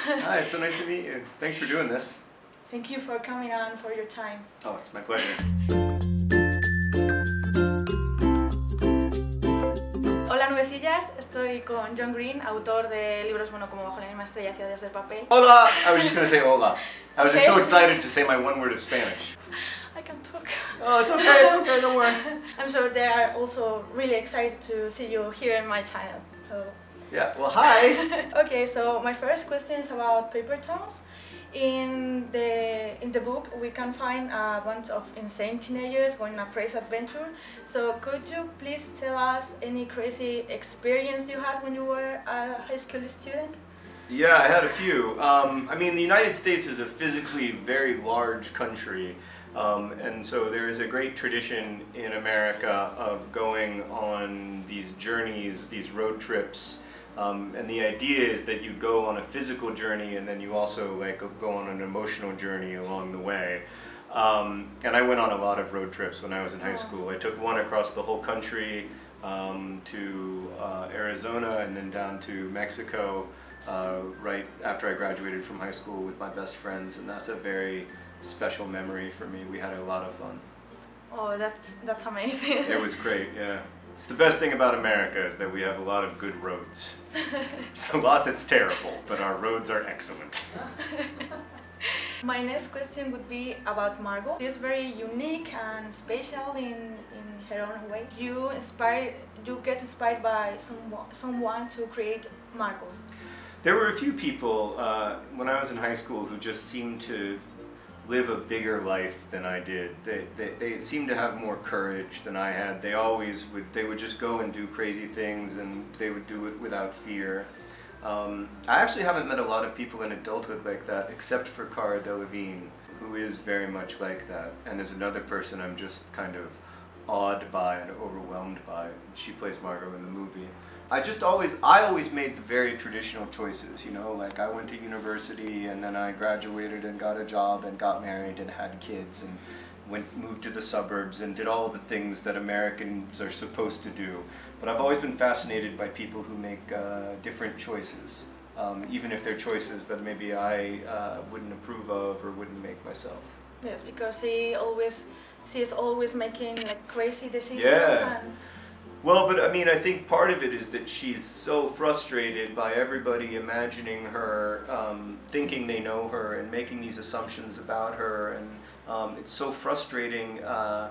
Hi, it's so nice to meet you. Thanks for doing this. Thank you for coming on, for your time. Oh, it's my pleasure. Hola nubecillas, estoy con John Green, autor de libros como Bajo la misma estrella, Ciudades de Papel. Hola! I was just going to say hola. I was just so Okay. excited to say my one word of Spanish. I can talk. Oh, it's okay, don't worry. I'm sure they are also really excited to see you here in my channel. So. Yeah, well, hi! Okay, so my first question is about paper towns. In the book, we can find a bunch of insane teenagers going on a crazy adventure. So could you please tell us any crazy experience you had when you were a high school student? Yeah, I had a few. I mean, the United States is a physically very large country. And so there is a great tradition in America of going on these journeys, these road trips. And the idea is that you go on a physical journey and then you also go on an emotional journey along the way. And I went on a lot of road trips when I was in high school. I took one across the whole country to Arizona and then down to Mexico right after I graduated from high school with my best friends, and that's a very special memory for me. We had a lot of fun. Oh, that's amazing. It was great, yeah. It's the best thing about America is that we have a lot of good roads. It's a lot that's terrible, but our roads are excellent. My next question would be about Margot. She's very unique and special in her own way. You get inspired by someone to create Margot. There were a few people when I was in high school who just seemed to live a bigger life than I did. They seemed to have more courage than I had. They would just go and do crazy things, and they would do it without fear. I actually haven't met a lot of people in adulthood like that, except for Cara Delevingne, who is very much like that, and is another person I'm just kind of awed by and overwhelmed by. She plays Margot in the movie. I always made the very traditional choices, you know, like I went to university and then I graduated and got a job and got married and had kids and moved to the suburbs and did all the things that Americans are supposed to do. But I've always been fascinated by people who make different choices, even if they're choices that maybe I wouldn't approve of or wouldn't make myself. Yes, because she is always making like crazy decisions. Yeah. And well, but I mean, I think part of it is that she's so frustrated by everybody imagining her, thinking they know her, and making these assumptions about her, and it's so frustrating I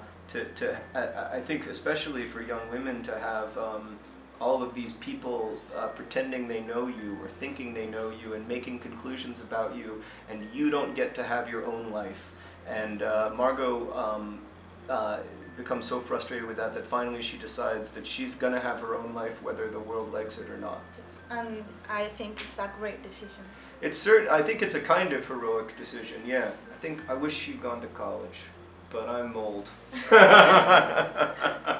think especially for young women to have all of these people pretending they know you or thinking they know you and making conclusions about you, and you don't get to have your own life. And Margot becomes so frustrated with that finally she decides that she's gonna have her own life whether the world likes it or not. yes, and I think it's a great decision. I think it's a kind of heroic decision, yeah. I wish she'd gone to college, but I'm old.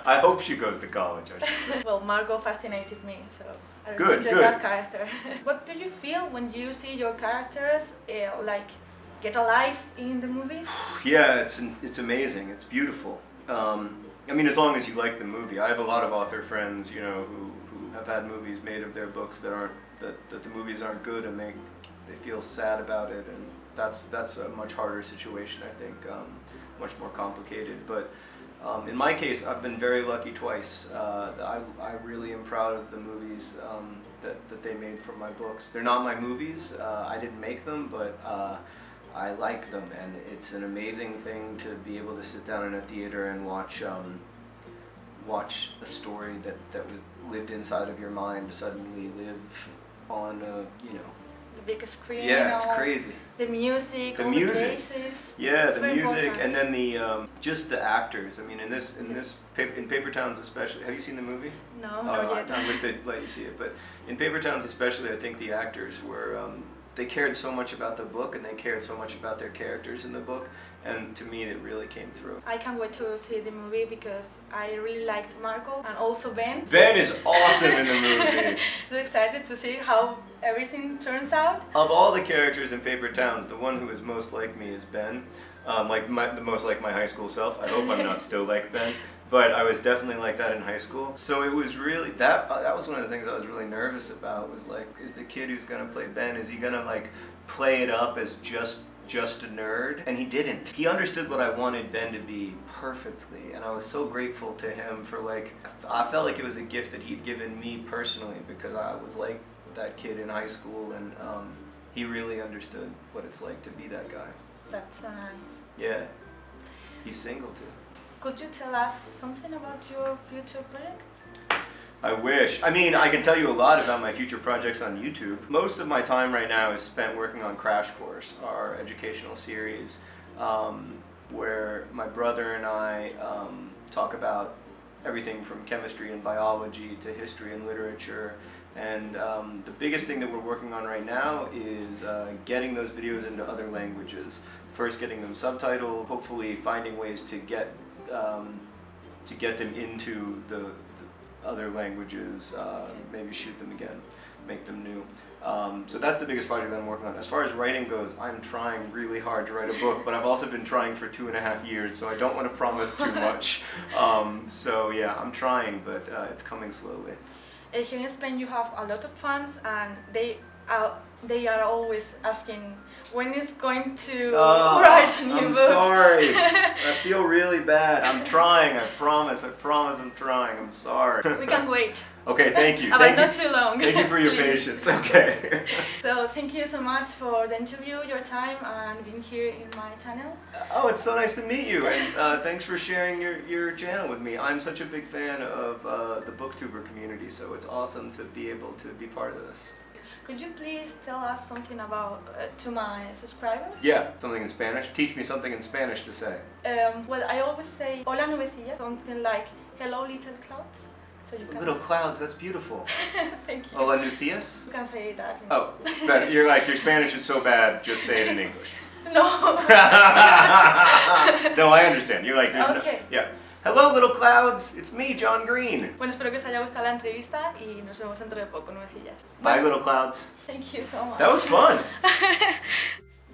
I hope she goes to college, I should say. Well, Margot fascinated me, so I really Good, enjoyed good. that character. What do you feel when you see your characters like get alive in the movies? Yeah, it's amazing. It's beautiful. I mean, as long as you like the movie. I have a lot of author friends, you know, who have had movies made of their books that the movies aren't good, and they feel sad about it, and that's a much harder situation, I think, much more complicated. But in my case, I've been very lucky twice. I really am proud of the movies that they made from my books. They're not my movies. I didn't make them, but I like them, and it's an amazing thing to be able to sit down in a theater and watch a story that was lived inside of your mind suddenly live on you know, The big screen. yeah, it's crazy. The music, The all music. the places. Yeah, it's the very music, important. and then the just the actors. I mean, in Paper Towns especially. Have you seen the movie? No, not yet. I wish they'd let you see it, but in Paper Towns especially, I think the actors were. They cared so much about the book, and they cared so much about their characters in the book, and to me it really came through. I can't wait to see the movie because I really liked Margot and also Ben. Ben is awesome in the movie. So excited to see how everything turns out. Of all the characters in Paper Towns, the one who is most like me is Ben. The most like my high school self. I hope I'm not still like Ben. But I was definitely like that in high school. So it was really, that was one of the things I was really nervous about, was like, is the kid who's gonna play Ben, is he gonna like play it up as just a nerd? And he didn't. He understood what I wanted Ben to be perfectly, and I was so grateful to him for, like, I felt like it was a gift that he'd given me personally, because I was like that kid in high school, and he really understood what it's like to be that guy. That's so nice. Yeah. He's single too. Could you tell us something about your future projects? I wish. I mean, I can tell you a lot about my future projects on YouTube. Most of my time right now is spent working on Crash Course, our educational series, where my brother and I talk about everything from chemistry and biology to history and literature. And the biggest thing that we're working on right now is getting those videos into other languages. First, getting them subtitled, hopefully finding ways to get them into the other languages, maybe shoot them again, make them new. So that's the biggest project that I'm working on. As far as writing goes, I'm trying really hard to write a book, but I've also been trying for 2.5 years, so I don't want to promise too much. So yeah, I'm trying, but it's coming slowly. Here in Spain you have a lot of fans, and they are always asking when is going to write a new book. I'm sorry. I feel really bad. I'm trying. I promise I'm trying. I'm sorry. We can wait. Okay, thank you. But not too long. Thank you for your patience. Okay. So thank you so much for the interview, your time, and being here in my channel. Oh, it's so nice to meet you, and thanks for sharing your channel with me. I'm such a big fan of the booktuber community, so it's awesome to be able to be part of this. Could you please tell us something about to my subscribers? Yeah, something in Spanish. Teach me something in Spanish to say. Well, I always say hola nubecilla, something like hello little clouds. So you can little clouds, that's beautiful. Thank you. Hola nucias? You can say that. Oh, better. You're like, your Spanish is so bad, just say it in English. No. No, I understand. You're like, there's okay. No, yeah. Hello little clouds, it's me, John Green. Bueno, espero que os haya gustado la entrevista y nos vemos dentro de poco, nubecillas. Bye little clouds. Thank you so much. That was fun.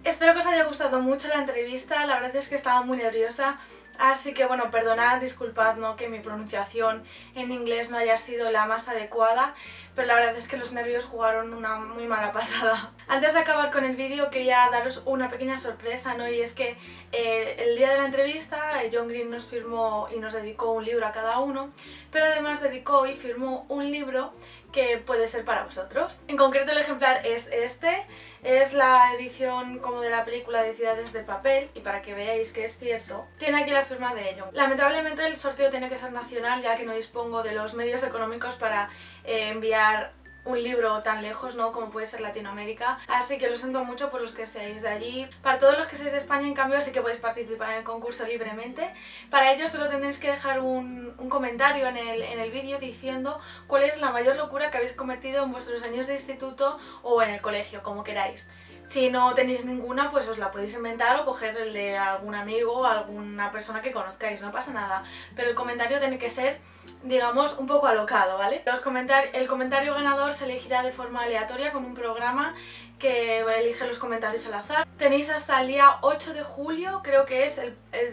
Espero que os haya gustado mucho la entrevista, la verdad es que estaba muy nerviosa. Así que bueno, perdonad, disculpad, ¿no?, que mi pronunciación en inglés no haya sido la más adecuada, pero la verdad es que los nervios jugaron una muy mala pasada. Antes de acabar con el vídeo quería daros una pequeña sorpresa, ¿no? Y es que el día de la entrevista John Green nos firmó y nos dedicó un libro a cada uno, pero además dedicó y firmó un libro que puede ser para vosotros. En concreto el ejemplar es este, es la edición como de la película de Ciudades de Papel, y para que veáis que es cierto, tiene aquí la firma de John. Lamentablemente el sorteo tiene que ser nacional, ya que no dispongo de los medios económicos para enviar un libro tan lejos, ¿no?, como puede ser Latinoamérica, así que lo siento mucho por los que seáis de allí. Para todos los que seáis de España, en cambio, sí que podéis participar en el concurso libremente. Para ello solo tendréis que dejar un comentario en el vídeo diciendo cuál es la mayor locura que habéis cometido en vuestros años de instituto o en el colegio, como queráis. Si no tenéis ninguna, pues os la podéis inventar o coger el de algún amigo o alguna persona que conozcáis, no pasa nada. Pero el comentario tiene que ser, digamos, un poco alocado, ¿vale? El comentario ganador se elegirá de forma aleatoria con un programa que elige los comentarios al azar. Tenéis hasta el día 8 de julio, creo que es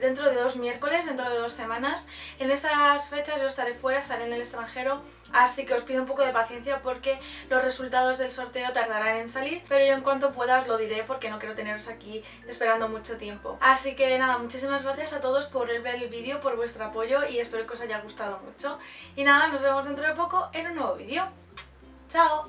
dentro de 2 miércoles, dentro de 2 semanas. En esas fechas yo estaré fuera, estaré en el extranjero, así que os pido un poco de paciencia porque los resultados del sorteo tardarán en salir, pero yo en cuanto pueda os lo diré porque no quiero teneros aquí esperando mucho tiempo. Así que nada, muchísimas gracias a todos por ver el vídeo, por vuestro apoyo, y espero que os haya gustado mucho. Y nada, nos vemos dentro de poco en un nuevo vídeo. ¡Chao!